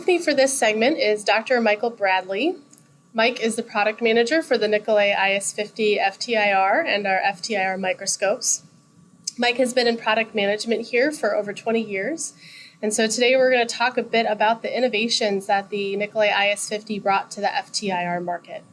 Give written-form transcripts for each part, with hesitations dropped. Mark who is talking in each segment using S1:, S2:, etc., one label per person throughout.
S1: With me for this segment is Dr. Michael Bradley. Mike is the product manager for the Nicolet IS50 FTIR and our FTIR microscopes. Mike has been in product management here for over 20 years. And so today we're going to talk a bit about the innovations that the Nicolet IS50 brought to the FTIR market.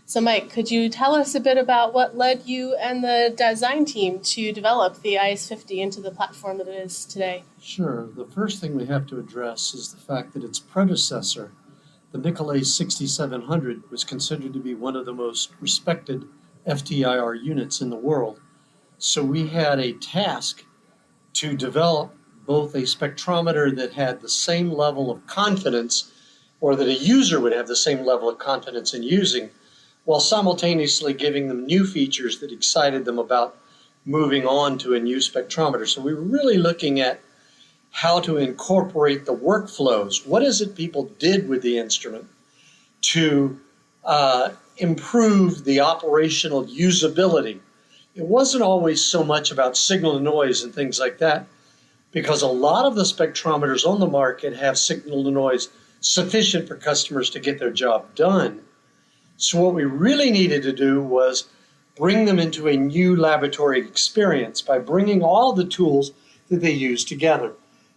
S1: So Mike, could you tell us a bit about what led you and the design team to develop the IS50 into the platform that it is today?
S2: Sure. The first thing we have to address is the fact that its predecessor, the Nicolet 6700, was considered to be one of the most respected FTIR units in the world. So we had a task to develop both a spectrometer that had the same level of confidence, or that a user would have the same level of confidence in using, while simultaneously giving them new features that excited them about moving on to a new spectrometer. So we were really looking at how to incorporate the workflows. What is it people did with the instrument to improve the operational usability? It wasn't always so much about signal to noise and things like that, because a lot of the spectrometers on the market have signal to noise sufficient for customers to get their job done. So what we really needed to do was bring them into a new laboratory experience by bringing all the tools that they use together.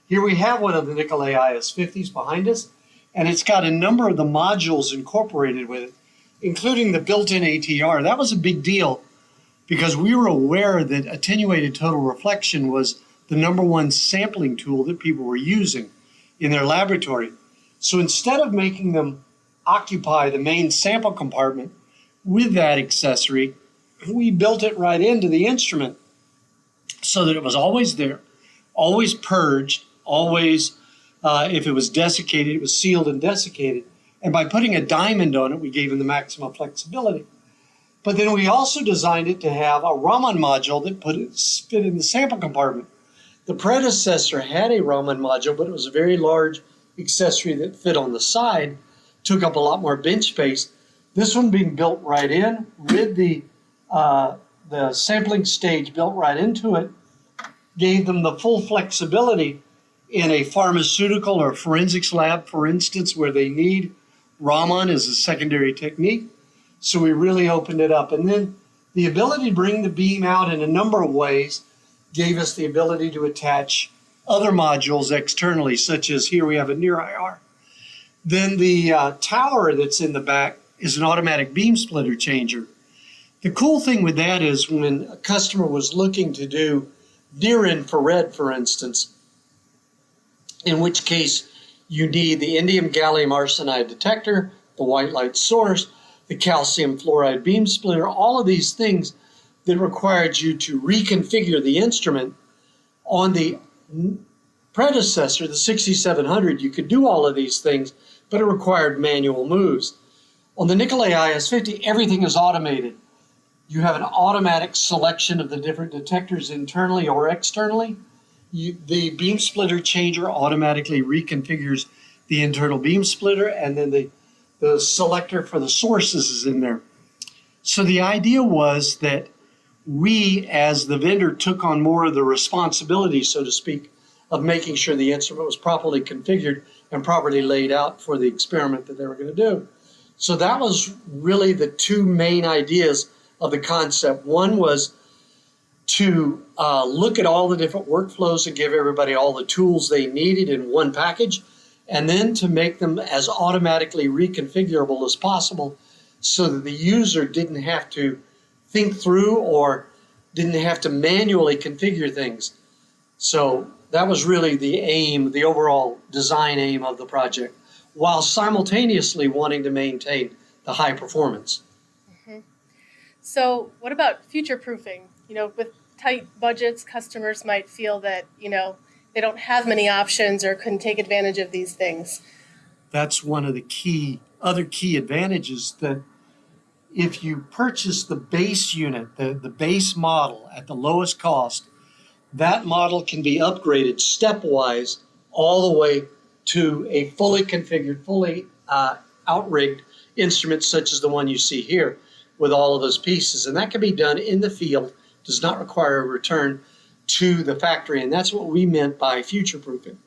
S2: Here we have one of the Nicolet IS50s behind us, and it's got a number of the modules incorporated with it, including the built-in ATR. That was a big deal because we were aware that attenuated total reflection was the number one sampling tool that people were using in their laboratory. So instead of making them occupy the main sample compartment with that accessory, we built it right into the instrument so that it was always there, always purged, always, if it was desiccated, it was sealed and desiccated. And by putting a diamond on it, we gave them the maximum flexibility. But then we also designed it to have a Raman module that fit in the sample compartment. The predecessor had a Raman module, but it was a very large accessory that fit on the side, took up a lot more bench space. This one being built right in with the sampling stage built right into it, gave them the full flexibility in a pharmaceutical or forensics lab, for instance, where they need Raman as a secondary technique. So we really opened it up. And then the ability to bring the beam out in a number of ways gave us the ability to attach other modules externally, such as here we have a near IR. Then the tower that's in the back is an automatic beam splitter changer. The cool thing with that is when a customer was looking to do near infrared, for instance, in which case you need the indium gallium arsenide detector, the white light source, the calcium fluoride beam splitter, all of these things that required you to reconfigure the instrument. On the predecessor, the 6700, you could do all of these things, but it required manual moves. On the Nicolet IS50, everything is automated. You have an automatic selection of the different detectors internally or externally. The beam splitter changer automatically reconfigures the internal beam splitter, and then the selector for the sources is in there. So the idea was that we, as the vendor, took on more of the responsibility, so to speak, of making sure the instrument was properly configured and properly laid out for the experiment that they were going to do. So that was really the two main ideas of the concept. One was to look at all the different workflows and give everybody all the tools they needed in one package, and then to make them as automatically reconfigurable as possible so that the user didn't have to think through or didn't have to manually configure things. So that was really the aim, the overall design aim of the project, while simultaneously wanting to maintain the high performance.
S1: Mm-hmm. So what about future-proofing? With tight budgets, customers might feel that, they don't have many options or couldn't take advantage of these things.
S2: That's one of the other key advantages, that if you purchase the base unit, the base model at the lowest cost, that model can be upgraded stepwise all the way to a fully configured, fully outrigged instrument such as the one you see here with all of those pieces. And that can be done in the field, does not require a return to the factory. And that's what we meant by future-proofing.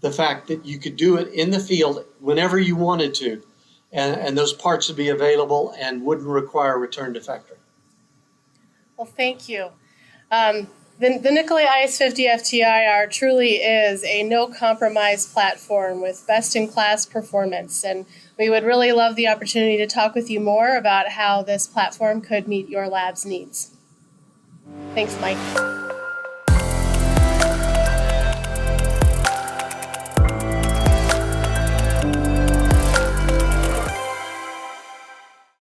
S2: the fact that you could do it in the field whenever you wanted to, and those parts would be available and wouldn't require a return to factory.
S1: Well, thank you. The Nicolet IS-50 FTIR truly is a no-compromise platform with best-in-class performance, and we would really love the opportunity to talk with you more about how this platform could meet your lab's needs. Thanks, Mike.